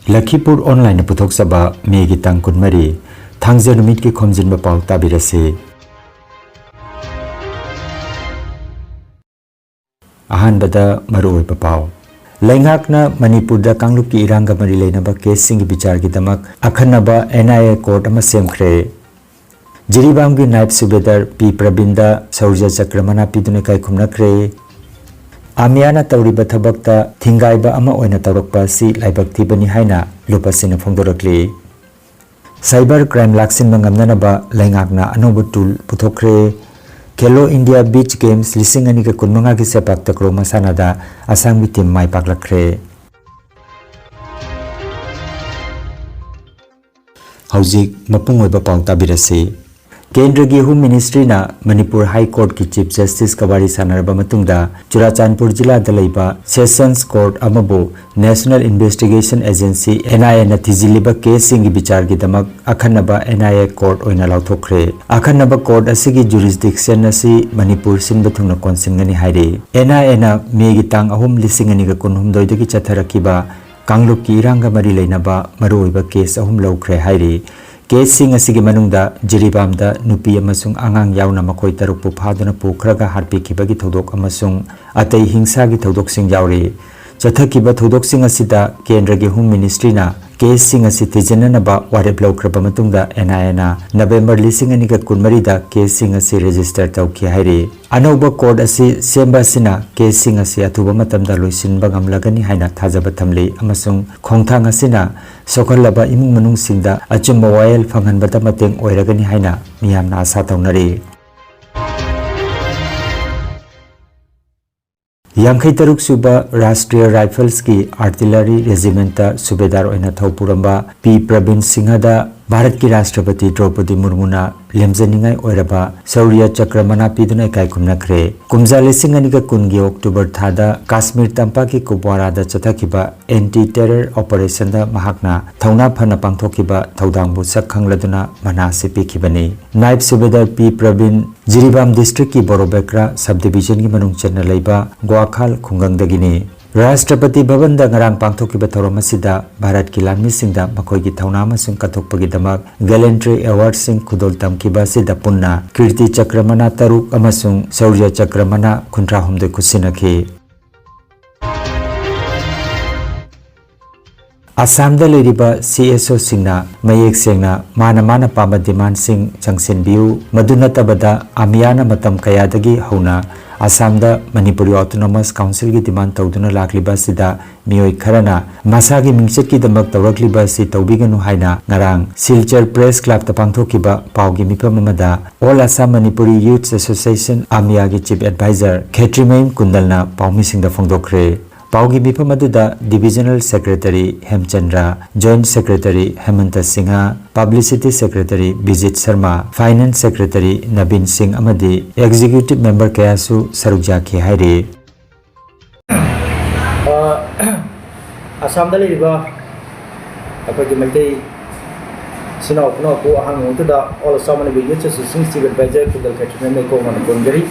Lakhipuronline puthok saba megi tang kunmari thangja numit ki Khomjinba Pao tabirase. Ahanbada maroi pao. Laingakna Manipur da Kanglup ki iranga mari leinaba case sing bichar ki damak akhanaba NIA court ama semkhre. Jiribam ki naib subedar P Prabinda Saurja Chakramana pidune kai khumnakre. Amiana tauriba thabakta thingaiba ama oina tarakpa si laibak thibani haina lupasina phongdorakli. Cyber crime laksin mangamnanaba laingakna anoba tool puthokre. Khelo India Beach Games lising ani ka kunmanga ki sepak takraw masanada Assam ki team mai paklakre. Haujik mapung oiba paw tabirase. Kendra ki Home Ministry na Manipur High Court ki Chief Justice Kabari sanarba matungda Churachandpur jila da leiba Sessions Court amabo National Investigation Agency NIA na thijiliba case sing bichar gi damak akhanaba NIA court oina lauthokre. Akhanaba court asigi jurisdiction asi Manipur sinba thungna konsingani haire. NIA na megi tang ahum lising ani ga kunhum doidagi chatharakiba Kanglup ki iranga mari leinaba maroiba case ahum laukre haire. Case sing asigi manungda Jiribamda nupi amasung angang yauna makoi tarukpu phaduna pukhraga harpi kibagi thodok amasung atei hingsa gi thodok sing yauri. Chathakiba thodok sing asida Kendra gi Home Ministry na case sing asi tijananaba warep laukraba matungda NIA na November lising ani ka kunmari da case sing asi register tawki haire. Anoba court asi semba sina case sing asi athuba matamda loisinba ngamlagani haina thajaba thamle amasung khongthang asina sokalaba imung manung singda achumba wayel phanghanbada mateng oiragani haina miyamna asa tawnare. Yangkai Taruk Suba Rashtriya Rifles ki Artillery Regiment Subedar oina Thawpuramba P Pravin Singhada Bharat ki Rashtrapati Draupadi Murmuna lemjaningai oiraba Saurya Chakramana piduna kai khumnakre. Kumja lising ani ka kungi October thada Kashmir Tampak ki Kupwara da chathakiba anti-terror operation da mahakna thauna phana pangthokiba thaudangbu sakhangladuna manase pikhibani. Naib Subedar P Pravin Jiribam district ki Borobekra subdivision ki manung chenna leiba Gwakhal khungangdagini. Rashtrapati Bhavan da ngarang pangthokiba thorom asida Bharat ki lanmi singda makhoi ki thauna amasung kathokpagi damak Gallantry Award sing khudol tamkiba sida punna Kirti Chakramana taruk amasung Saurya Chakramana khuntra humde khusinakhi. Assam da leriba CSO singna mayek sengna mana pama demand sing changsenbiu maduna tabada amiana matam kayadagi hauna Assam da Manipuri Autonomous Council ki demand tawduna lakliba sida miyoi kharana masagi mingchet ki damak tawrakliba si tawbiganu haina ngarang silchar press club ta pangthokiba paugi mipam amada All Assam Manipuri Youth Association Amia ki chief advisor Khetrimaim Kundalna paumi singda phongdokre. Paugi mipam aduda Divisional Secretary Hemchandra, Joint Secretary Hemanta Singha, Publicity Secretary Bijit Sharma, Finance Secretary Nabin Singh amadi Executive Member Kayasu Sarukjaki haire. Assam da leriba apagi maitei sino ko ahang utuda All Assam Manipuri Youth Association Chief Advisor Kudal Khetrimaim ko man kongari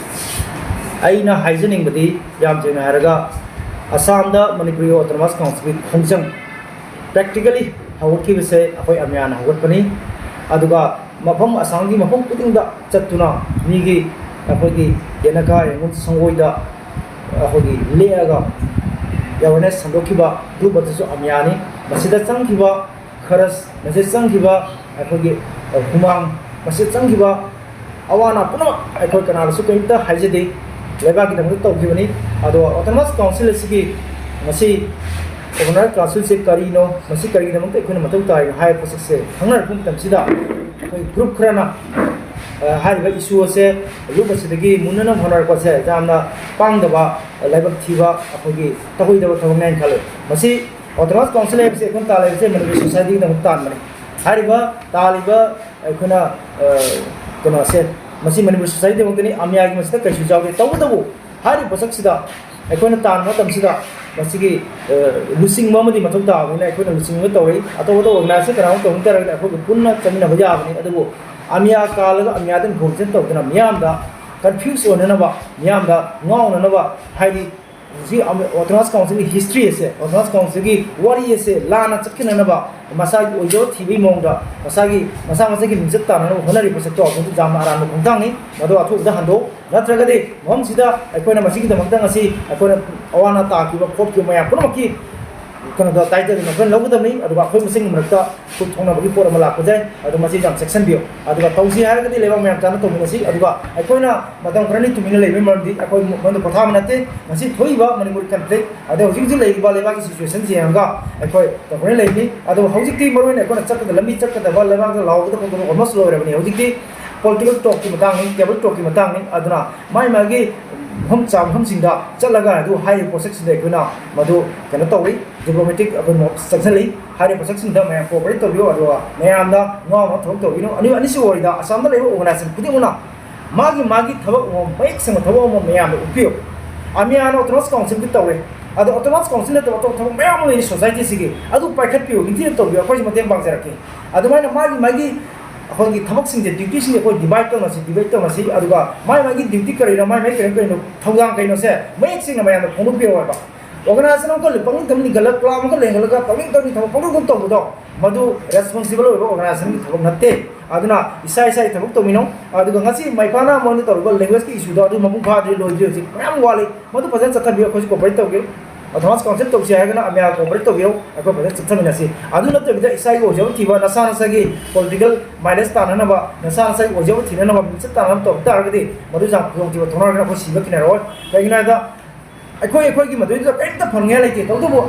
aina haijening badi yam jena haraga Assam da Manipuri Autonomous Council Khomjang practically hawki bise apoi amyana hawatpani aduga mafam Assam gi mafam putingda chattuna migi apoi yenaka engun sangoida apoi leaga awareness sandokiba group atu amyani masida changkiba kharas masida changkiba apoi humang masida changkiba awana puna apoi kanal su kenta haijede leba ki damu tawkibani ado Autonomous Council asigi masi Governor Council se karino masi kari damu te khona matau tai hai process se hangnar pum tamsida koi group khrana hai ba issue se group asidagi munana honor ko se jamna pangdaba laibak thiba apogi tahoi daba thong nine khale masi Autonomous Council se kon tale se Manipuri society damu tan mani hai ba taliba khona kono se masi Manipuri society mongtani amyagi masita kaishu jawge tawu hari posaksida ekona tan matamsida masigi lusing mamadi mathokta ngina ekona lusing ma tawri ato na se karaw to hunter ga ko punna chamina baja bani adu amya kalaga amyadan phorjen tawtana miyamda confuse onana ba miyamda ngaw na ba hari ji autonomous council की history से autonomous council की worry से लाना चक्किननबा मसा ओइजो थीबी मोंगदा मसा की मिंजत ताननो honorary project तो जाम आराम खोंतांगनी मदो अथुदा हंदो नत्रगदे ममसिदा अखोना मसिगी दमक्ता ngasi अखोना अवाना ताकिबा खोपकि मया पुनमकी कनोदा टाइटल नखन लौगदमनी अदुगा अखोय मसिंग मरक्ता खुद थोंनाबगी पोर अमा लाखोजाय अदु मसि जाम सेक्शन बियो अदुगा तौसी हारगदि लेबा मयाम ताना तोमिनसी अदुगा अखोयना मतम खरनी तुमिना लेबे मरदि अखोय मंद पथाम नते मसि थोइबा मणिपुर कन्फ्लिक्ट अदु हजिक जि लेबा लेबा की सिचुएशन जे हंगा अखोय तखोय लेबि अदु हजिकति मरोइन अखोना चक्कद लंबी चक्कद बा लेबा लावगद कोन ऑलमोस्ट लोरबनि हजिकति पॉलिटिकल टॉक की मतंग टेबल टॉक की मतंग अदुना माय मागी हम चाम हम सिंदा चलगा अदु हाई प्रोसेस दे कुना मधु कनो तौरी डिप्लोमेटिक अबन सेक्शन लै हाई प्रोसेस द मैं कोऑपरेट तो बियो अदु मयाम दा ngwa ma thok to bino ani ani si oida asam da lebo organization kudimuna magi thabak mo baik sang thabak mo mayam upio ami ano autonomous council ki tawre adu autonomous council to thabak mayam le society sigi adu paikhat pio inti to biyo ko mateng bang jarake adu magi अखोगी थबक Singh duty सिंग अखोई divide तो नसी divide तो नसी अदुगा my duty करेना my Carreno थौगां कइनो से Mac सिंग मयाम फोनु पियो बा organisation को पंग तमनी गलत प्लान को लेंगलगा पंग तमनी थब पंग तो बदो मधु रेस्पोंसिबल हो ऑर्गेनाइजेशन की थबक नते अदुना इसा थबक तो मिनो अदुगा ngasi माइफाना मोन तो लैंग्वेज की इशू दो अदु ममु फादि लोजि जि मयाम वाली मधु फजन चथा बियो खोज कोऑपरेट तो गे ऑटोनॉमस काउंसिल तो से आगना अमिया कोऑपरेट तो बियो अको फजन चथमिनासी अदु नते बिदा इसाई को जब थीबा नसा की पॉलिटिकल माइलेज ताननबा नसा को जब थीननबा मिच तानन तो तारगदि मधु जा खुंग थीबा थोनरगना को सिबा किना रो कइना दा अखोई की मधु कई फंगे लेते तब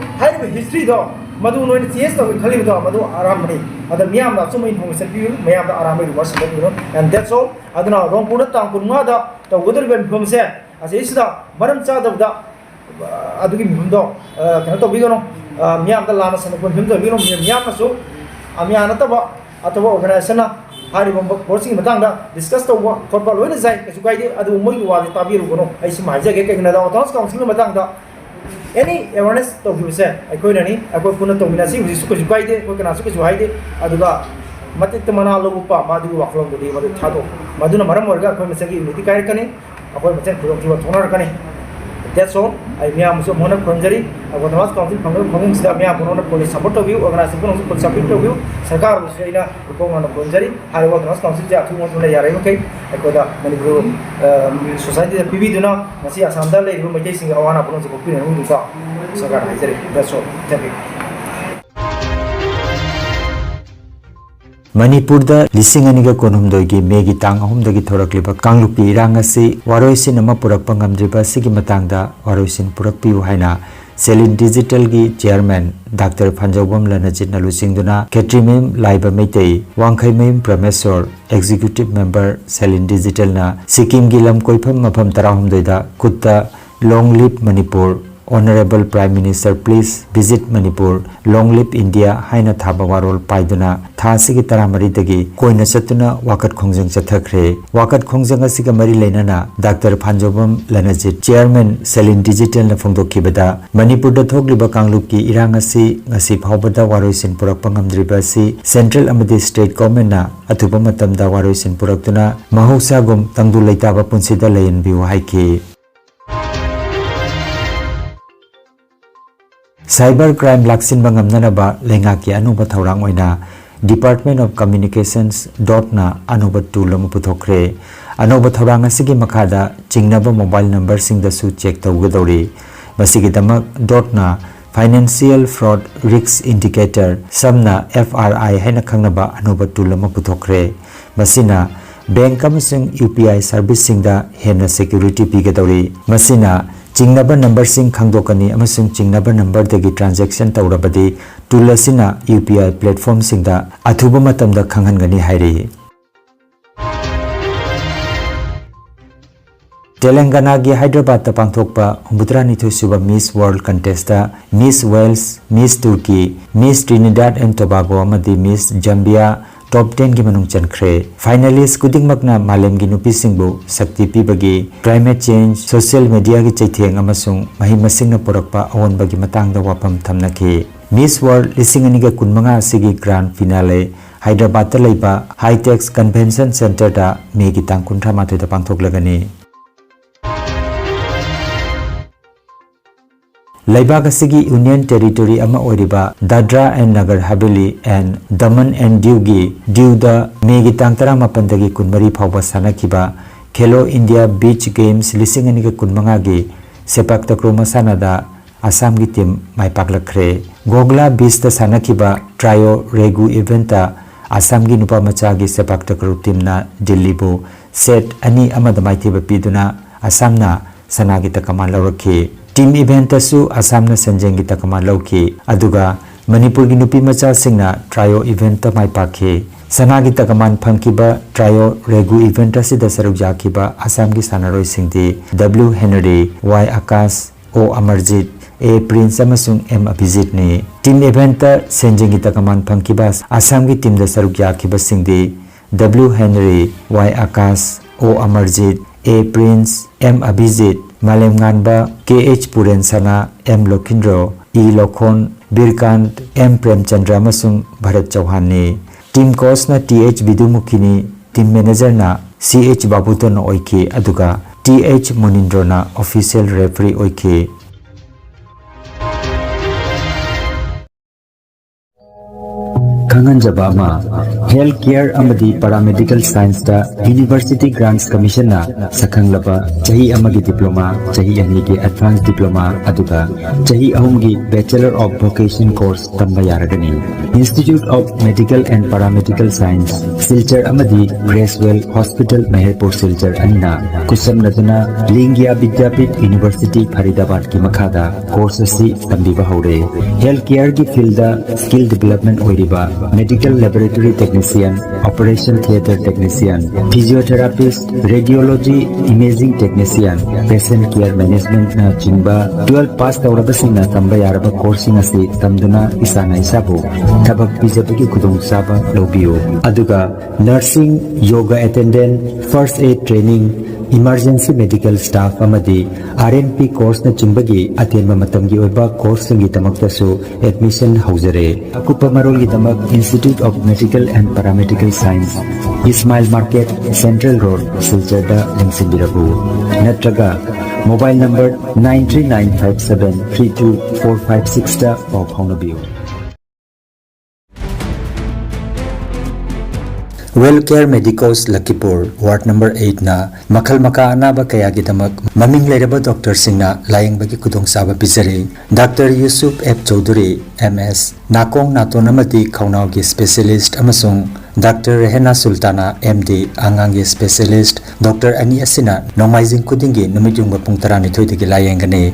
हिस्ट्री दो मधु नोन चेस तो खलीबो मधु आरामनी अद मियाम चुम इनफॉर्मेशन पी मैम आराम रिवर्स एंड दैट्स ऑल अदना रोंगपुर तांग कुंगा तौगदरब मिफम से असेसिदा मरम चादबदा अदुगी मिफमदो कनो तौबिगनो मियाम लाना सनक मिफम तौबिगनो मियामसु अमिया नतबा अतबा ऑर्गेनाइजेशन कोर्सिंग डिस्कस तब खोप लोन जाए कई कायदे अब मोई वादी ताबीरुगनो हाइजे कहीं ऑटोनॉमस काउंसिल एनी अवेयरनेस तौबसे अखोनी अखो पुनः तौमीनासी हूँ कई कायदे अखोई कनासु कई हाइदे मतिक मना लौपा मादी वाखलोदी मधु थादो मधुना मरम अखोई मसगी यूनिटी कायरकनी अखोई मसें खुदोंथीबा थोनरकनी दैट्स ऑल आई मियाम मुझे मोना खुंजरी ऑटोनॉमस काउंसिल फंगम से मियाम पुनः पुलिस सपोर्ट तौबियो ऑर्गेनाइजेशन पुनः पुलिस सपोर्ट तौबियो सरकार विषयना उपोंगना खुंजरी हाय ऑटोनॉमस काउंसिल जे अथु मोन यारै मकै अकोदा मणिपुर सोसाइटी पिबिदुना मसी आसामदा लेबो मैथै सिंग अवाना पुनः को पिने हुनुका सरकार हाइजरी that's all thank you Manipur लिसिंग अनिगा कोनहुमदोगी मेगी तांग अहुमदगी थोरकलिबा कांगलुपी इरांग असि वारोइसिन अमा पुरकपा ngamdriba सिगी matangda वारोइसिन पुरकपिउ हाइना सेलिन डिजिटल की चेयरमैन डॉक्टर फंजौबम लनजित नलुसिंगदुना केट्रीमेम लाइबा मेतै वांखैमेम प्रमेश्वर एग्जीक्यूटिव मेंबर सेलिन डिजिटल ना सिक्किम की लम कोइफम मफम तराहुमदोइदा कुत्ता long live Manipur Honorable Prime Minister, please visit Manipur. Long live India. Haina thaba warol paiduna thasi ki taramari dagi koina chatuna wakat khongjang chathakre. Wakat khongjang asiga mari leinana Dr. Phanjobam Lanajit Chairman Selin Digital na phongdokki bada Manipur da thokliba kanglup ki irang asi ngasi phawbada waroisin purak pangamdriba si Central amadi State Government na athuba matamda waroisin puraktuna mahausa gum tangdu leitaba punsida lein biu haiki. Cyber crime लाक्सिन बंगमनबा लेंगा की अनुबा थौरांग ओइना department of communications डॉटना अनुबा tool अमु पुथोखरे अनुबा थौरांग असिगी मखादा चिंगनबा मोबाइल नंबर सिंगदसु चेक तौगदौरी मसिगी दमक डॉटना फाइनेंशियल फ्रॉड रिस्क इंडिकेटर समना FRI हैना खंगनबा अनुबा टूल अमु पुथोखरे मसिना बैंक अमसुंग UPI सर्विस सिंगदा हेना सिक्योरिटी पीगदौरी मसिना चिंगनबा नंबर सिंग खंगदोकनी अमसुंग चिंगनबा नंबर दगी ट्रांजैक्शन तौरबदी टूल असिना UPI प्लेटफॉर्म सिंगदा अथुबा मतमदा खंगनगनी हाइरी तेलंगाना की हैदराबाद पांथोकपा 92 सुबा मिस वर्ल्ड कंटेस्टा Miss Wales Miss Turkey Miss Trinidad and Tobago अमदी मिस जंबिया टॉप 10 की मनुंग चनख्रे फाइनलिस्ट कुदिंगमकना मालेम की नुपी सिंगबु शक्ति पीबगी क्लाइमेट चेंज सोशल मीडिया की चैथेंग अमसुंग महि मसिंगना पुरकपा अवनबगी मतंगदा वाफम थमनखि मिस वर्ल्ड लिसिंग अनिगा कुनमंगा सिगी ग्रांड फिनाले हैदराबाद ता लेबा हाईटेक्स कन्वेंशन सेंटर दा मेगी तांग कुंठा माथोदा पांथोकलगनी Laibak asigi Union Territory ama oiriba Dadra and Nagar Haveli and Daman and Diu gi Diu da Megi tang 18 dagi kunmari phawba sanakiba Khelo India Beach Games lising ani kunmanga gi sepak takraw masana da Assam gi team mai paklakre Gogla Beach da sanakiba Trio Regu event ta Assam gi nupa macha gi sepak takraw team na Delhi bo set ani amada mai thiba piduna Assam na sanagi takama lawrakhi team event asu Assam na sanjengi takama lawki aduga Manipur gi nupi macha singna Trio event ta mai pakhe sanagi takaman phangkiba Trio Regu event asida saruk jakiba Assam gi sanaroi singdi W Henry Y Akash O Amarjit A Prince amasung M Abhijit ni team event ta sanjengi takaman phangkiba Assam gi team da saruk jakiba singdi W Henry Y Akash O Amarjit A Prince M Abhijit Malem Nganba KH Puren Sana M Lokhindro E Lokhon Birkant M Premchandra amasung Bharat Chauhan ni team coach na TH Bidumukhi ni team manager na CH Babuton oike aduga TH Munindro na official referee oike Kangan Jabama Healthcare amadi Paramedical Science da University Grants Commission na Sakhang Laba Chahi amagi diploma Chahi anigi Advanced Diploma aduga Chahi ahumgi Bachelor of Vocation course tamba yaragani Institute of Medical and Paramedical Science Silchar amadi Gracewell Hospital Meherpur Silchar anina kusam naduna Lingya Vidyapit University Faridabad ki makhada course asi tambiba hore Healthcare ki field da skill development oiriba Medical Laboratory Technician, Operation Theatre Technician, Physiotherapist, Radiology Imaging Technician, Patient Care Management na chingba 12 pass tawrabasing na tamba yaraba course na si tamduna isana isabu tabak pizabagi kudung saba lobiyo aduga nursing, yoga attendant, first aid training Emergency Medical Staff amadi RNP course na chimbagi atenba matamgi oiba course ngi tamaktasu admission haujare akupa marol gi tamak Institute of Medical and Paramedical Science Ismail Market Central Road Silchar Lingsibirabu Natraga mobile number 939573245 da of Honabiu Wellcare Medicos Lakhipur Ward number 8 na Makhal Maka Anaba Kaya Gidamak Maming Leraba Dr. Singna Layang Bagi Kudong Saba Bizari Dr. Yusuf F. Chaudhary MS Nakong Natonamati Kaunawgi Specialist Amasung Dr. Rehena Sultana MD Angangi Specialist Dr. Ani Asina Nomaizing Kudingi Numijung Bapung Tarani Thoidigi Layangani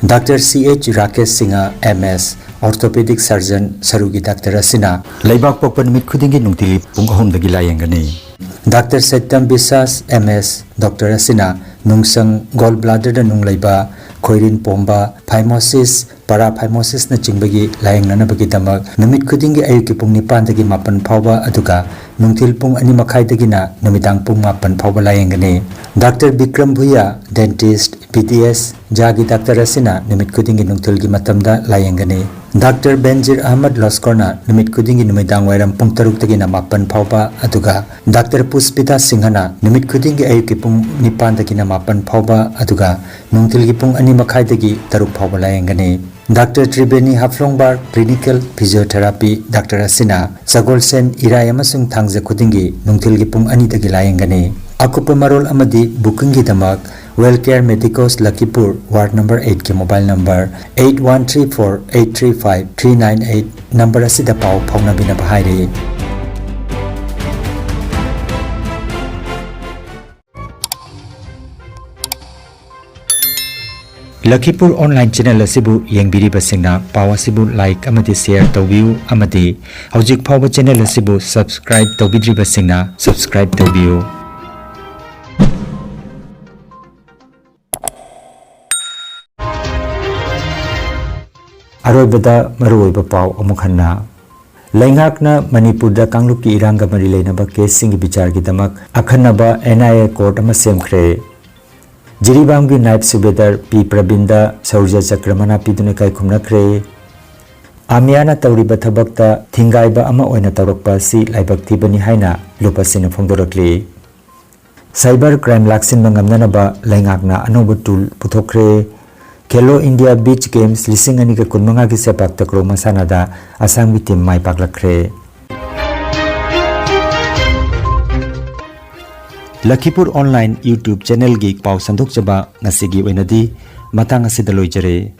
Dr. C.H. Rakesh Singha MS Orthopedic Surgeon Sarugi Dr. Asina Laibak Pokpan Mit Kudingi Nungtili Pung Ahom Dagi Layangani Dr. Satyam Bisas MS Dr. Asina Nungsang Gallbladder da Nunglaiba Khoirin Pomba Phimosis Paraphymosis na Chingbagi Layang Nanabagi Damak Numit Kudingi Ayuki Pung Nipan Dagi Mapan Phawba Aduga Nungtil Pung Ani Makhai Dagi na Numitang Pung Mapan Phawba Layangani Dr. Bikram Bhuya Dentist PTS Jagi Dr. Asina Numit Kudingi Nungtil Gi Matamda Layangani Dr. Benjir Ahmad Loskorna Numit Kudingi Numidang Wairam Pung Taruk Dagi na Mapan Phawba Aduga Dr. Puspita Singhana Numit Kudingi Ayuki Pung Nipan Dagi na Mapan Phawba Aduga Nungtil Gi Pung Ani Makhai Dagi Taruk Phawba Layangani Dr. Tribeni Haflongbar Clinical Physiotherapy Dr. Asina Sagol Sen Irai amasung Thangja Kudingi Nungtil Gi Pung Ani Dagi Layangani Akupa Marol Amadi Booking Gi Damak Wellcare Medicos Lakhipur Ward number 8 ki mobile number 8134835398 number asida pau phawna bina bahairi Lakhipur online channel asibu yengbiri basingna pau asibu like amadi share tawbiu amadi hojik phawba channel asibu subscribe tawbidri basingna subscribe tawbiu Aroibada maruoiba pau amukhanna Laingakna Manipur da Kangluki Iranga Mari Leinaba case singi bichar gi damak akhanaba NIA court ama semkhre Jiribam gi naib subedar P Prabinda Saurja Chakramana pidune kai khumnakre Amiana tawriba thabakta thingaiba ama oina tawrakpa si laibak thibani haina lupasina phongdorakli Cyber crime laksin bangamnanaba laingakna anoba tool puthokre Khelo India Beach Games lising ani ka kunmanga ki sepak takraw masanada Assam ki team mai paklakre. Lakhipuronline YouTube channel gi pau sandok chaba ngasigi oinadi matang asidaloi jare.